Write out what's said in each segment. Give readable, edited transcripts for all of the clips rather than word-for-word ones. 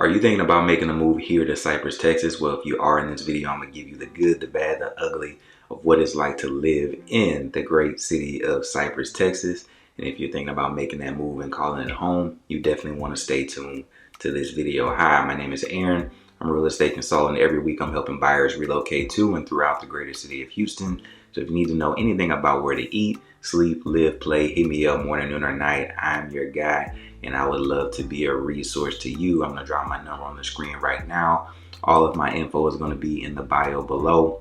Are you thinking about making a move here to Cypress, Texas? Well, if you are, in this video, I'm going to give you the good, the bad, the ugly of what it's like to live in the great city of Cypress, Texas. And if you're thinking about making that move and calling it home, you definitely want to stay tuned to this video. Hi, my name is Aaron. I'm a real estate consultant. Every week I'm helping buyers relocate to and throughout the greater city of Houston. So if you need to know anything about where to eat, sleep, live, play, hit me up morning, noon, or night. I'm your guy, and I would love to be a resource to you. I'm going to drop my number on the screen right now. All of my info is going to be in the bio below.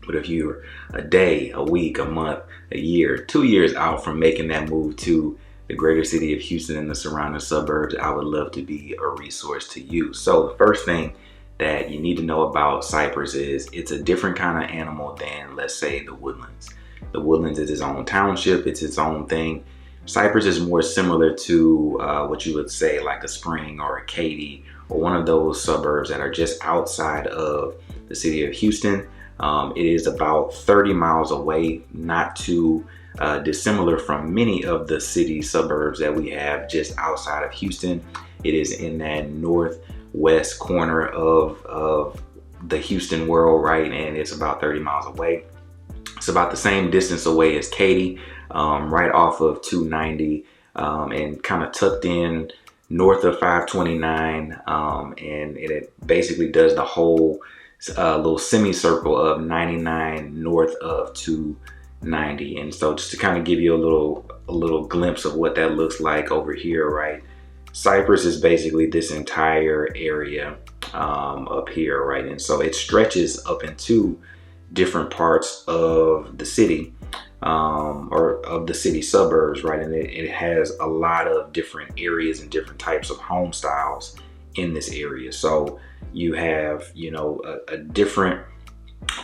But if you're a day, a week, a month, a year, 2 years out from making that move to the greater city of Houston and the surrounding suburbs, I would love to be a resource to you. So the first thing that you need to know about Cypress is it's a different kind of animal than, let's say, the Woodlands. The Woodlands is its own township, it's its own thing. Cypress is more similar to what you would say like a Spring or a Katy or one of those suburbs that are just outside of the city of Houston. It is about 30 miles away, not too dissimilar from many of the city suburbs that we have just outside of Houston. It is in that northwest corner of the Houston world, right? And it's about 30 miles away. It's about the same distance away as Katy, right off of 290, and kind of tucked in north of 529, and it basically does the whole little semicircle of 99 north of 290. And so just to kind of give you a little glimpse of what that looks like over here, right? Cypress is basically this entire area up here, right? And so it stretches up into different parts of the city, or of the city suburbs, right? And it has a lot of different areas and different types of home styles in this area. So you have, you know, a different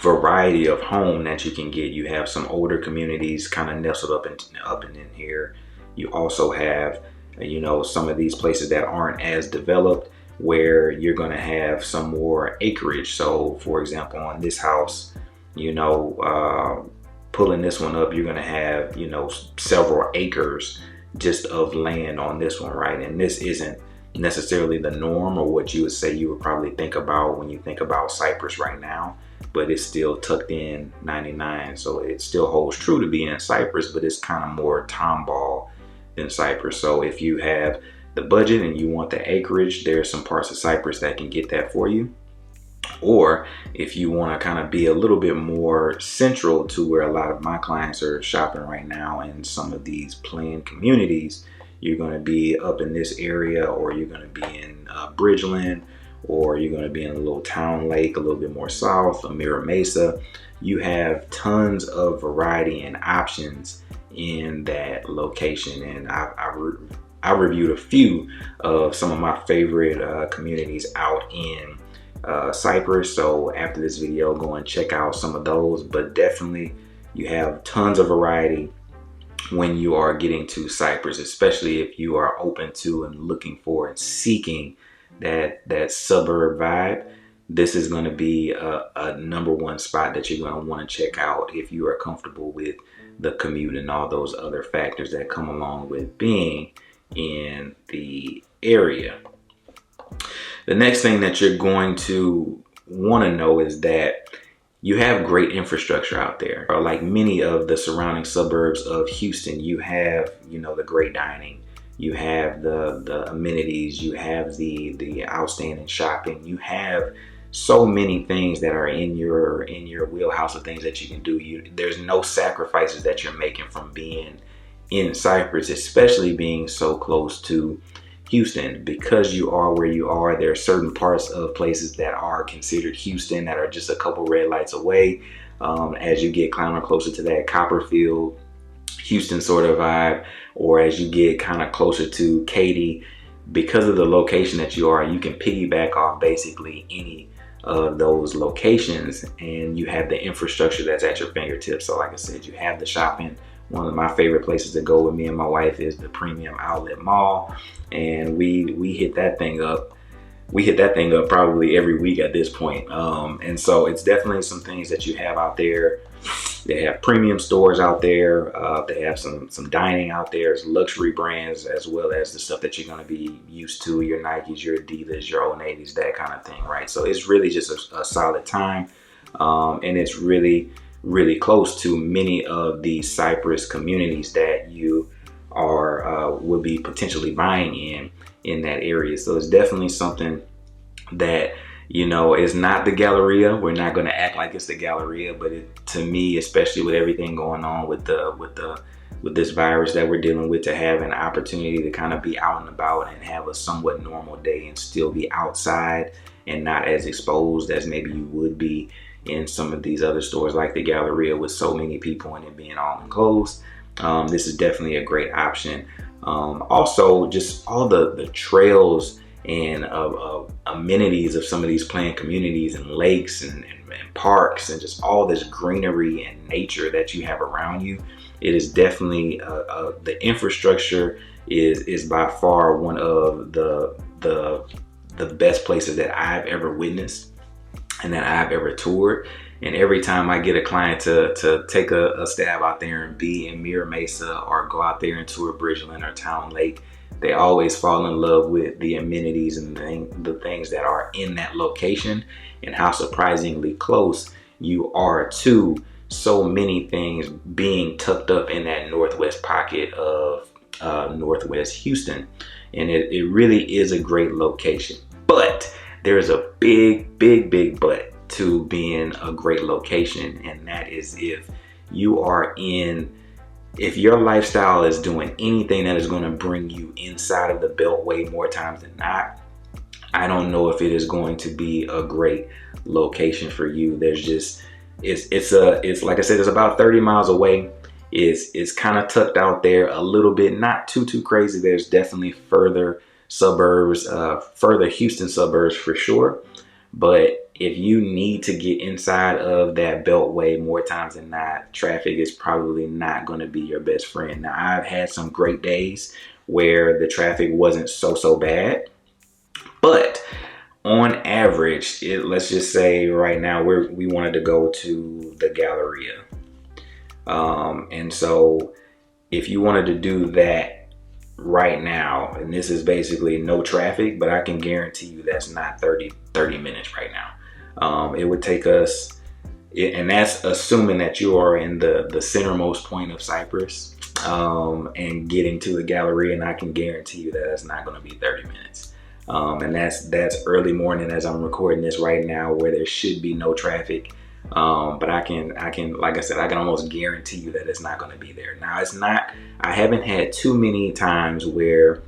variety of home that you can get. You have some older communities kind of nestled up and in here. You also have, you know, some of these places that aren't as developed where you're going to have some more acreage. So for example, on this house, you know, pulling this one up, you're going to have, you know, several acres just of land on this one, right? And this isn't necessarily the norm or what you would say you would probably think about when you think about Cypress right now, but it's still tucked in 99. So it still holds true to being in Cypress, but it's kind of more tomball than Cypress. So if you have the budget and you want the acreage, there's some parts of Cypress that can get that for you. Or if you want to kind of be a little bit more central to where a lot of my clients are shopping right now in some of these planned communities, you're going to be up in this area, or you're going to be in Bridgeland, or you're going to be in a little town lake a little bit more south of Mira Mesa. You have tons of variety and options in that location. And I reviewed a few of some of my favorite communities out in Cypress. So after this video, go and check out some of those. But definitely you have tons of variety when you are getting to Cypress, especially if you are open to and looking for and seeking that suburb vibe. This is going to be a number one spot that you're going to want to check out if you are comfortable with the commute and all those other factors that come along with being in the area. The next thing that you're going to want to know is that you have great infrastructure out there. Or like many of the surrounding suburbs of Houston, you have, you know, the great dining, you have the amenities, you have the outstanding shopping, you have so many things that are in your wheelhouse of things that you can do. There's no sacrifices that you're making from being in Cypress, especially being so close to Houston. Because you are where you are, there are certain parts of places that are considered Houston that are just a couple red lights away. As you get climbing closer to that Copperfield, Houston sort of vibe, or as you get kind of closer to Katy, because of the location that you are, you can piggyback off basically any of those locations, and you have the infrastructure that's at your fingertips. So like I said, you have the shopping. One of my favorite places to go with me and my wife is the Premium Outlet Mall, and we hit that thing up. We hit that thing up probably every week at this point. And so it's definitely some things that you have out there They have premium stores out there. They have some dining out there. It's luxury brands, as well as the stuff that you're going to be used to, your Nikes, your Adidas, your Old Navys, that kind of thing, right? So it's really just a solid time. And it's really, really close to many of the Cypress communities that you would be potentially buying in that area. So it's definitely something that, you know, it's not the Galleria. We're not going to act like it's the Galleria, but to me, especially with everything going on with this virus that we're dealing with, to have an opportunity to kind of be out and about and have a somewhat normal day and still be outside and not as exposed as maybe you would be in some of these other stores like the Galleria with so many people and it being all enclosed. This is definitely a great option. Also, just all the trails and amenities of some of these planned communities and lakes and parks and just all this greenery and nature that you have around you. It is definitely the infrastructure is by far one of the best places that I've ever witnessed and that I've ever toured. And every time I get a client to take a stab out there and be in Mira Mesa or go out there and tour Bridgeland or Town Lake, they always fall in love with the amenities and the things that are in that location and how surprisingly close you are to so many things being tucked up in that northwest pocket of Northwest Houston. And it really is a great location. But there's a big but to being a great location, and that is if your lifestyle is doing anything that is going to bring you inside of the Beltway more times than not, I don't know if it is going to be a great location for you. There's just, it's like I said, it's about 30 miles away. It's kind of tucked out there a little bit, not too crazy. There's definitely further suburbs, further Houston suburbs for sure. But if you need to get inside of that Beltway more times than not, traffic is probably not going to be your best friend. Now, I've had some great days where the traffic wasn't so bad, but on average, let's just say right now we wanted to go to the Galleria. And so if you wanted to do that right now, and this is basically no traffic, but I can guarantee you that's not 30 minutes right now. It would take us, and that's assuming that you are in the centermost point of Cypress, and getting to the Galleria, and I can guarantee you that that's not going to be 30 minutes. And that's early morning as I'm recording this right now, where there should be no traffic. But I can, like I said, I can almost guarantee you that it's not going to be there. Now, I haven't had too many times where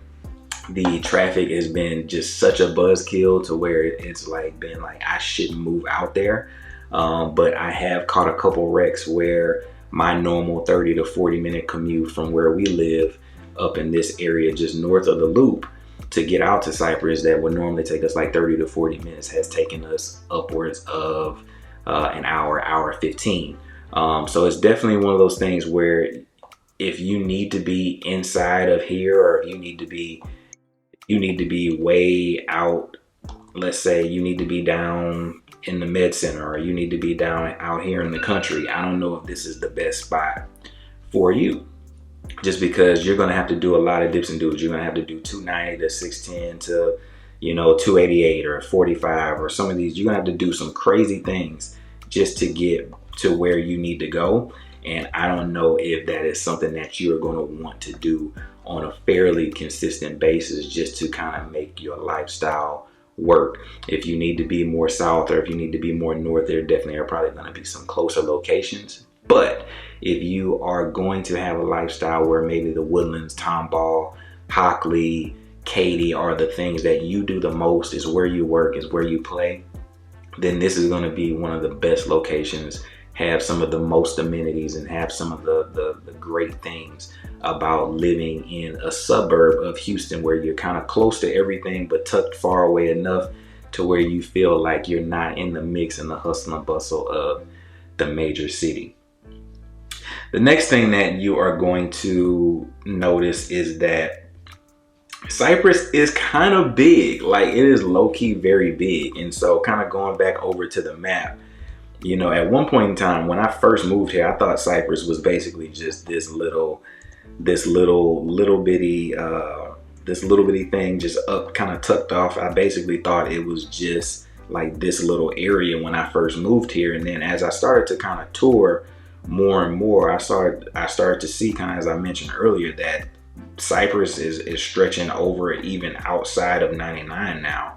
the traffic has been just such a buzzkill to where it's been like I shouldn't move out there. But I have caught a couple wrecks where my normal 30 to 40 minute commute from where we live up in this area just north of the loop to get out to Cypress, that would normally take us like 30 to 40 minutes, has taken us upwards of an hour 15. So it's definitely one of those things where if you need to be inside of here, or if you need to be way out, let's say you need to be down in the med center, or you need to be down out here in the country, I don't know if this is the best spot for you, just because you're going to have to do a lot of dips and doodles. You're going to have to do 290 to 610 to 288 or 45, or some of these, you're going to have to do some crazy things just to get to where you need to go. And I don't know if that is something that you're going to want to do on a fairly consistent basis, just to kind of make your lifestyle work. If you need to be more south, or if you need to be more north, there definitely are probably going to be some closer locations. But if you are going to have a lifestyle where maybe the Woodlands, Tomball, Hockley, Katy are the things that you do the most, is where you work, is where you play, then this is going to be one of the best locations, have some of the most amenities, and have some of the great things about living in a suburb of Houston, where you're kind of close to everything but tucked far away enough to where you feel like you're not in the mix and the hustle and bustle of the major city. The next thing that you are going to notice is that Cypress is kind of big. Like, it is low-key very big. And so kind of going back over to the map, At one point in time when I first moved here, I thought Cypress was basically just this little bitty thing just up kind of tucked off. I basically thought it was just like this little area when I first moved here. And then as I started to kind of tour more and more, I started to see, kind of as I mentioned earlier, that Cypress is stretching over even outside of 99 now.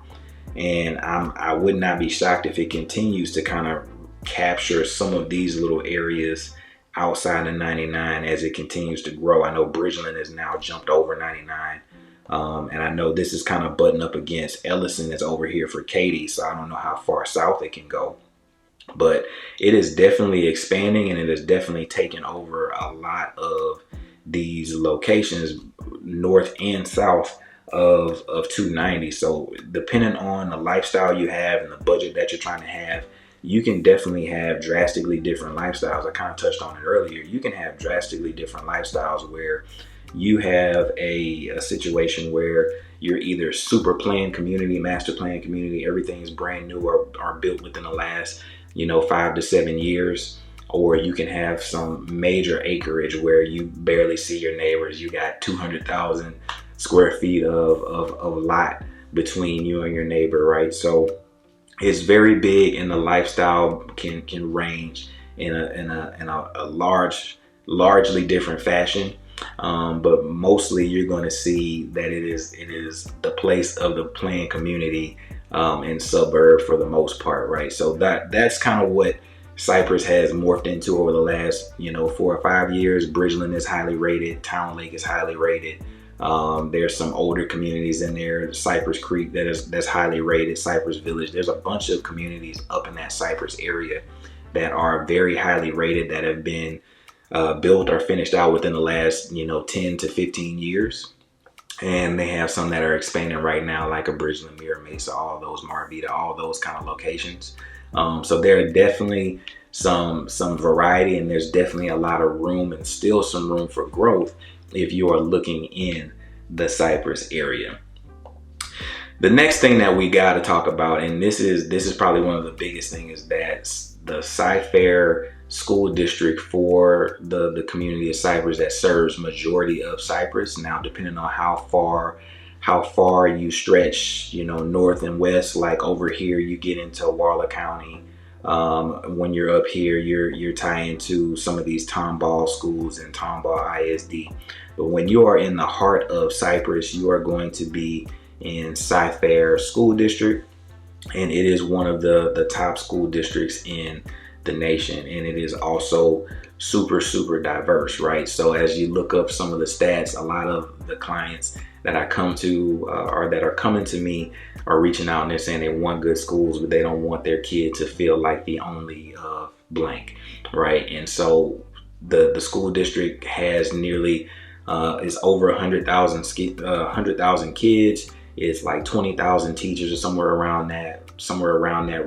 And I would not be shocked if it continues to kind of capture some of these little areas outside of 99 as it continues to grow. I know Bridgeland has now jumped over 99. And I know this is kind of butting up against Ellison that's over here for Katy. So I don't know how far south it can go. But it is definitely expanding, and it is definitely taking over a lot of these locations north and south of 290. So depending on the lifestyle you have and the budget that you're trying to have, you can definitely have drastically different lifestyles. I kind of touched on it earlier. You can have drastically different lifestyles where you have a situation where you're either super planned community, master plan community, everything is brand new or built within the last 5 to 7 years, or you can have some major acreage where you barely see your neighbors. You got 200,000 square feet of lot between you and your neighbor, right? So it's very big, and the lifestyle can range in a largely different fashion. But mostly you're going to see that it is the place of the planned community and suburb for the most part, right? So that's kind of what Cypress has morphed into over the last 4 or 5 years. Bridgeland is highly rated. Town Lake is highly rated. There's some older communities in there. Cypress Creek that's highly rated. Cypress Village. There's a bunch of communities up in that Cypress area that are very highly rated, that have been built or finished out within the last 10 to 15 years. And they have some that are expanding right now, like a Bridgeland, Mira Mesa, all those, Marvita, all those kind of locations. So there are definitely some variety, and there's definitely a lot of room, and still some room for growth if you are looking in the Cypress area. The next thing that we got to talk about, and this is probably one of the biggest things, is that the Cyfire school district for the community of Cypress that serves majority of Cypress. Now, depending on how far you stretch, north and west, like over here, you get into Waller County. When you're up here, you're tying to some of these Tomball schools and Tomball ISD. But when you are in the heart of Cypress, you are going to be in Cyfire School District, and it is one of the top school districts in the nation, and it is also super diverse, right? So as you look up some of the stats, a lot of the clients that I come to or that are coming to me are reaching out, and they're saying they want good schools, but they don't want their kid to feel like the only blank, right? And so the school district has nearly is over 100,000 kids. It's like 20,000 teachers or somewhere around that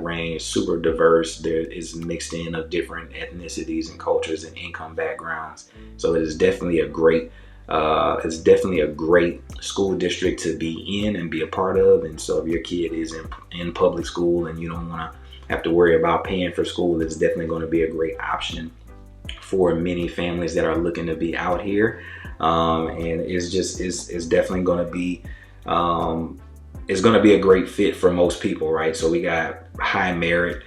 range. Super diverse. There is mixed in of different ethnicities and cultures and income backgrounds. So it is definitely a great school district to be in and be a part of. And so if your kid is in public school and you don't want to have to worry about paying for school, it's definitely going to be a great option for many families that are looking to be out here. And it's definitely going to be it's going to be a great fit for most people, right? So we got high merit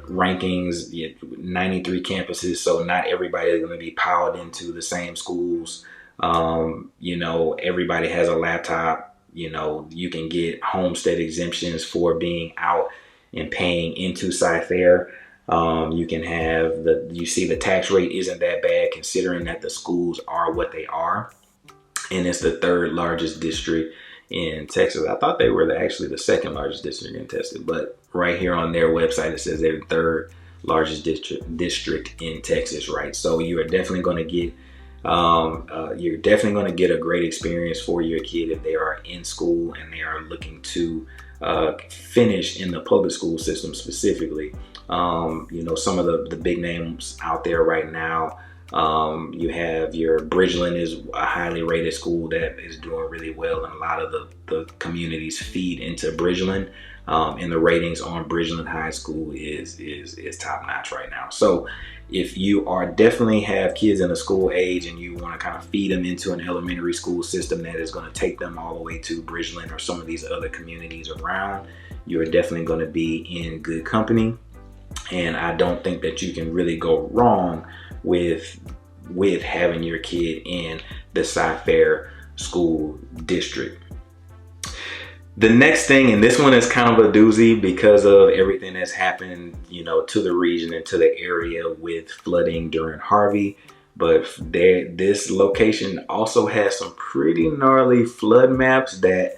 rankings, 93 campuses. So not everybody is going to be piled into the same schools. Everybody has a laptop. You can get homestead exemptions for being out and paying into Cyfire. You can have the tax rate isn't that bad considering that the schools are what they are. And it's the third largest district in Texas. I thought they were actually the second largest district in Texas, but right here on their website, it says they're the third largest district in Texas, right? So you are definitely going to get a great experience for your kid if they are in school and they are looking to finish in the public school system specifically. Some of the big names out there right now, You have your Bridgeland is a highly rated school that is doing really well, and a lot of the communities feed into Bridgeland. And the ratings on Bridgeland High School is top notch right now. So if you are definitely have kids in a school age and you want to kind of feed them into an elementary school system that is going to take them all the way to Bridgeland or some of these other communities around, you're definitely going to be in good company. And I don't think that you can really go wrong with having your kid in the Cyphire school district. The next thing, and this one is kind of a doozy because of everything that's happened, to the region and to the area with flooding during Harvey. But this location also has some pretty gnarly flood maps that,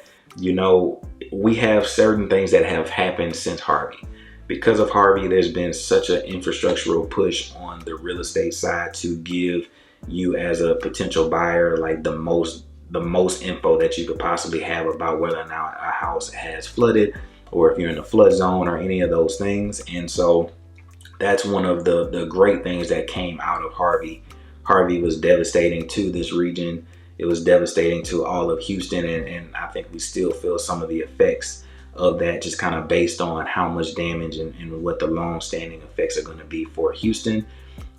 we have certain things that have happened since Harvey. Because of Harvey, there's been such an infrastructural push on the real estate side to give you as a potential buyer like the most info that you could possibly have about whether or not a house has flooded or if you're in a flood zone or any of those things. And so that's one of the great things that came out of Harvey. Harvey was devastating to this region. It was devastating to all of Houston, and I think we still feel some of the effects of that, just kind of based on how much damage and what the long-standing effects are going to be for Houston.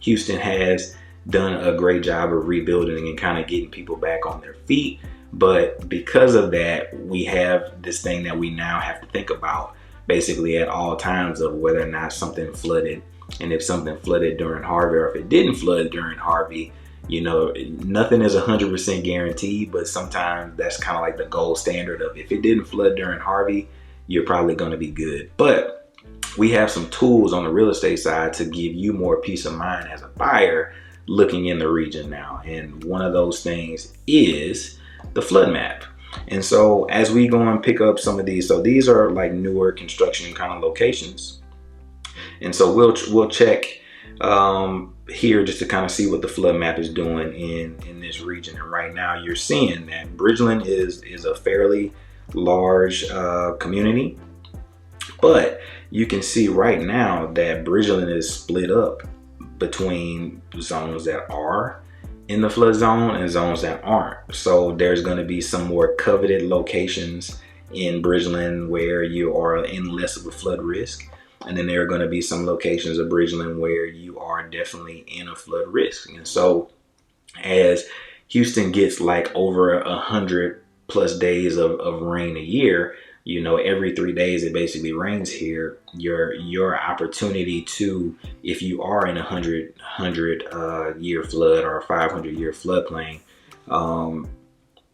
Houston has done a great job of rebuilding and kind of getting people back on their feet, but because of that, we have this thing that we now have to think about basically at all times of whether or not something flooded. And if something flooded during Harvey, or if it didn't flood during Harvey, nothing is 100% guaranteed, but sometimes that's kind of like the gold standard of if it didn't flood during Harvey, you're probably going to be good. But we have some tools on the real estate side to give you more peace of mind as a buyer looking in the region now. And one of those things is the flood map. And so as we go and pick up some of these, so these are like newer construction kind of locations. And so we'll check here just to kind of see what the flood map is doing in this region. And right now you're seeing that Bridgeland is a fairly large community, but you can see right now that Bridgeland is split up between zones that are in the flood zone and zones that aren't. So there's going to be some more coveted locations in Bridgeland where you are in less of a flood risk. And then there are going to be some locations of Bridgeland where you are definitely in a flood risk. And so as Houston gets like over 100+ days of rain a year, every 3 days it basically rains here, your opportunity to, if you are in a 100 year flood or a 500-year floodplain,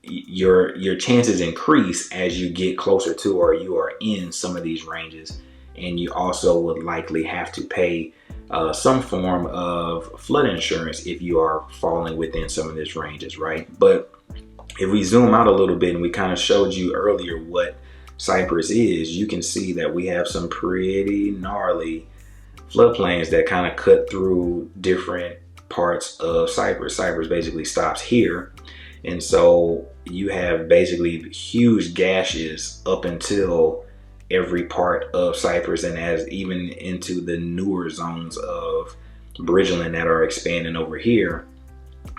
your chances increase as you get closer to or you are in some of these ranges. And you also would likely have to pay some form of flood insurance if you are falling within some of these ranges, right? But if we zoom out a little bit and we kind of showed you earlier what Cypress is, you can see that we have some pretty gnarly floodplains that kind of cut through different parts of Cypress. Cypress basically stops here. And so you have basically huge gashes up until every part of Cypress, and as even into the newer zones of Bridgeland that are expanding over here,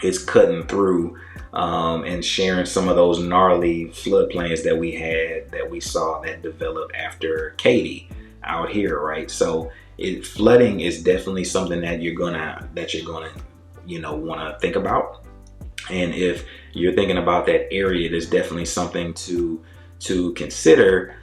it's cutting through and sharing some of those gnarly floodplains that we saw that developed after Katie out here, right? So flooding is definitely something that you're gonna want to think about. And if you're thinking about that area, there's definitely something to consider.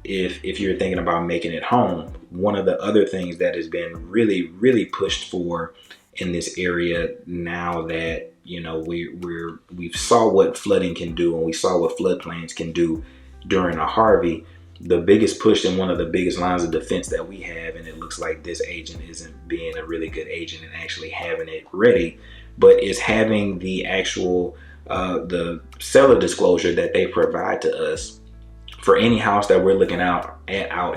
If you're thinking about making it home. One of the other things that has been really, really pushed for in this area now that we saw what flooding can do and we saw what floodplains can do during a Harvey, the biggest push and one of the biggest lines of defense that we have, and it looks like this agent isn't being a really good agent and actually having it ready, but is having the actual the seller disclosure that they provide to us for any house that we're looking out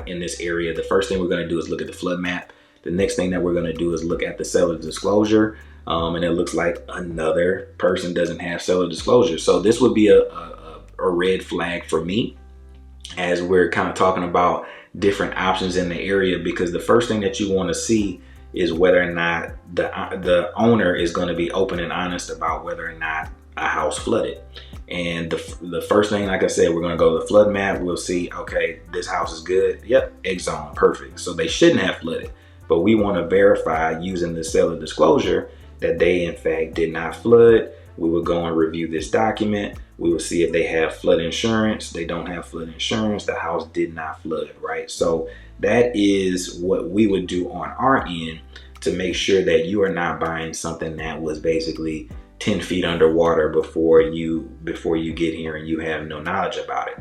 in this area. The first thing we're going to do is look at the flood map. The next thing that we're going to do is look at the seller disclosure. And it looks like another person doesn't have seller disclosure. So this would be a red flag for me as we're kind of talking about different options in the area, because the first thing that you want to see is whether or not the owner is going to be open and honest about whether or not a house flooded. And the first thing, like I said, we're going to go to the flood map. We'll see, okay, this house is good. Yep, X zone, perfect. So they shouldn't have flooded. But we want to verify using the seller disclosure that they in fact did not flood. We will go and review this document. We will see if they have flood insurance. They don't have flood insurance. The house did not flood, right? So that is what we would do on our end to make sure that you are not buying something that was basically 10 feet underwater before you get here and you have no knowledge about it,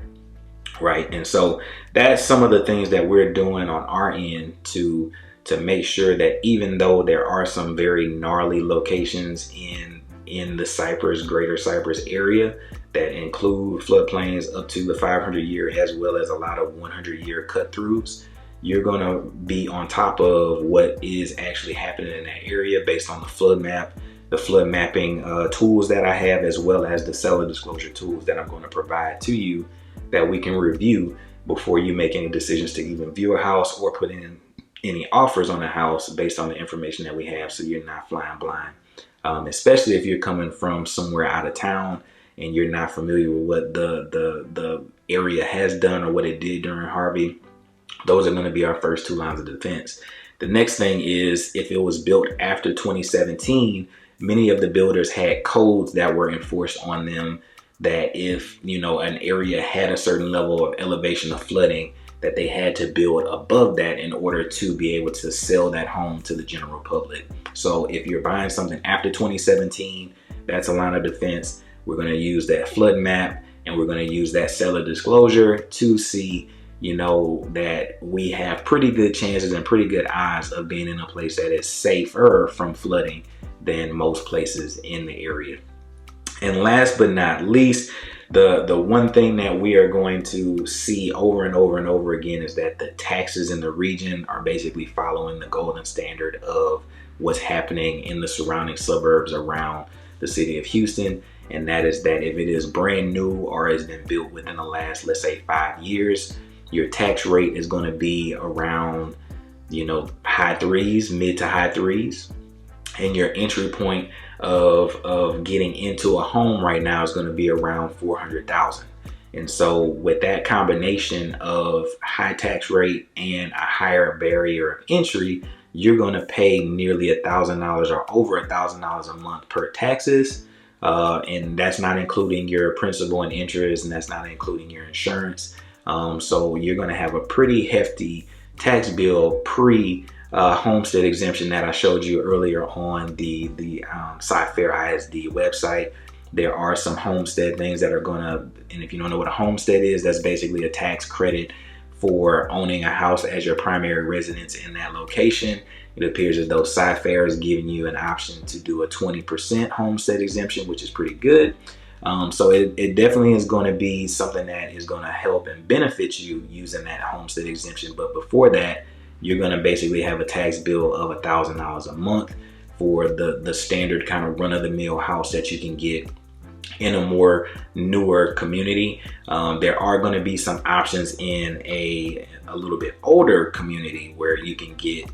right? And so that's some of the things that we're doing on our end to make sure that even though there are some very gnarly locations in the greater Cypress area that include floodplains up to the 500-year as well as a lot of 100-year cut-throughs, you're gonna be on top of what is actually happening in that area based on the flood map, the flood mapping tools that I have, as well as the seller disclosure tools that I'm going to provide to you that we can review before you make any decisions to even view a house or put in any offers on a house based on the information that we have, so you're not flying blind. Especially if you're coming from somewhere out of town and you're not familiar with what the area has done or what it did during Harvey. Those are going to be our first two lines of defense. The next thing is, if it was built after 2017, many of the builders had codes that were enforced on them that if, you know, an area had a certain level of elevation of flooding, that they had to build above that in order to be able to sell that home to the general public. So if you're buying something after 2017, that's a line of defense. We're going to use that flood map and we're going to use that seller disclosure to see, you know, that we have pretty good chances and pretty good odds of being in a place that is safer from flooding than most places in the area. And last but not least, the one thing that we are going to see over and over and over again is that the taxes in the region are basically following the golden standard of what's happening in the surrounding suburbs around the city of Houston. And that is that if it is brand new or has been built within the last, let's say, 5 years, your tax rate is going to be around, you know, high threes, mid to high threes. And your entry point of getting into a home right now is going to be around 400,000. And so with that combination of high tax rate and a higher barrier of entry, you're going to pay nearly $1,000 or over $1,000 a month per taxes. And that's not including your principal and interest, and that's not including your insurance. So you're going to have a pretty hefty tax bill pre homestead exemption that I showed you earlier on the Cypress ISD website. There are some homestead things that are gonna, and if you don't know what a homestead is, that's basically a tax credit for owning a house as your primary residence in that location. It appears as though Scifire is giving you an option to do a 20% homestead exemption, which is pretty good. So it definitely is going to be something that is going to help and benefit you using that homestead exemption. But before that, you're going to basically have a tax bill of $1,000 a month for the standard kind of run-of-the-mill house that you can get in a more newer community. There are going to be some options in a little bit older community where you can get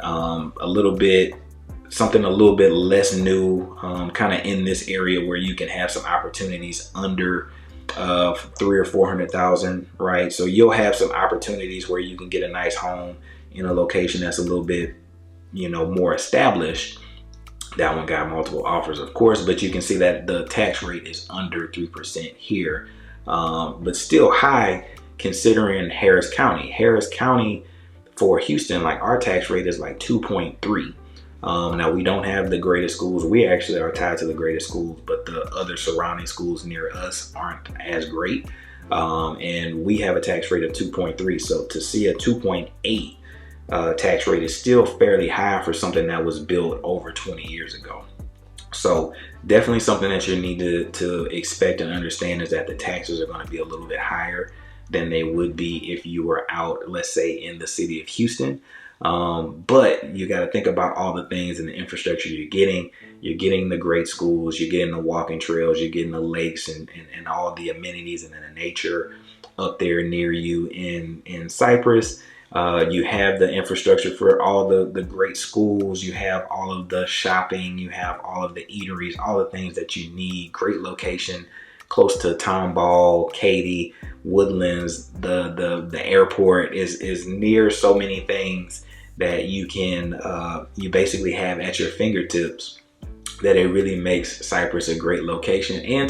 something a little bit less new, kind of in this area where you can have some opportunities under 300,000 or 400,000, right? So you'll have some opportunities where you can get a nice home in a location that's a little bit, you know, more established. That one got multiple offers, of course, but you can see that the tax rate is under 3% here, but still high considering Harris County. Harris County for Houston, like our tax rate is like 2.3. Now we don't have the greatest schools. We actually are tied to the greatest schools, but the other surrounding schools near us aren't as great. And we have a tax rate of 2.3. So to see a 2.8 tax rate is still fairly high for something that was built over 20 years ago. So definitely something that you need to expect and understand is that the taxes are going to be a little bit higher than they would be if you were out, let's say, in the city of Houston. But you got to think about all the things and the infrastructure you're getting. You're getting the great schools, you're getting the walking trails, you're getting the lakes and all the amenities and the nature. up there near you in Cypress. You have the infrastructure for all the great schools. You have all of the shopping. You have all of the eateries, all the things that you need. Great location, close to Tomball, Katy, Woodlands. The airport is near so many things that you basically have at your fingertips, that it really makes Cypress a great location. And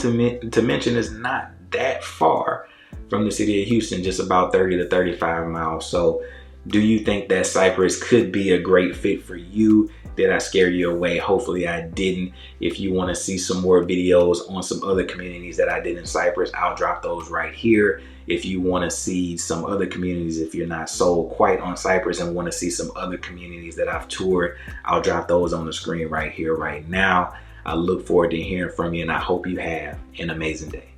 to mention, it's not that far from the city of Houston, just about 30 to 35 miles. So do you think that Cypress could be a great fit for you? Did I scare you away? Hopefully I didn't. If you want to see some more videos on some other communities that I did in Cypress, I'll drop those right here. If you want to see some other communities, if you're not sold quite on Cypress and want to see some other communities that I've toured, I'll drop those on the screen right here, right now. I look forward to hearing from you, and I hope you have an amazing day.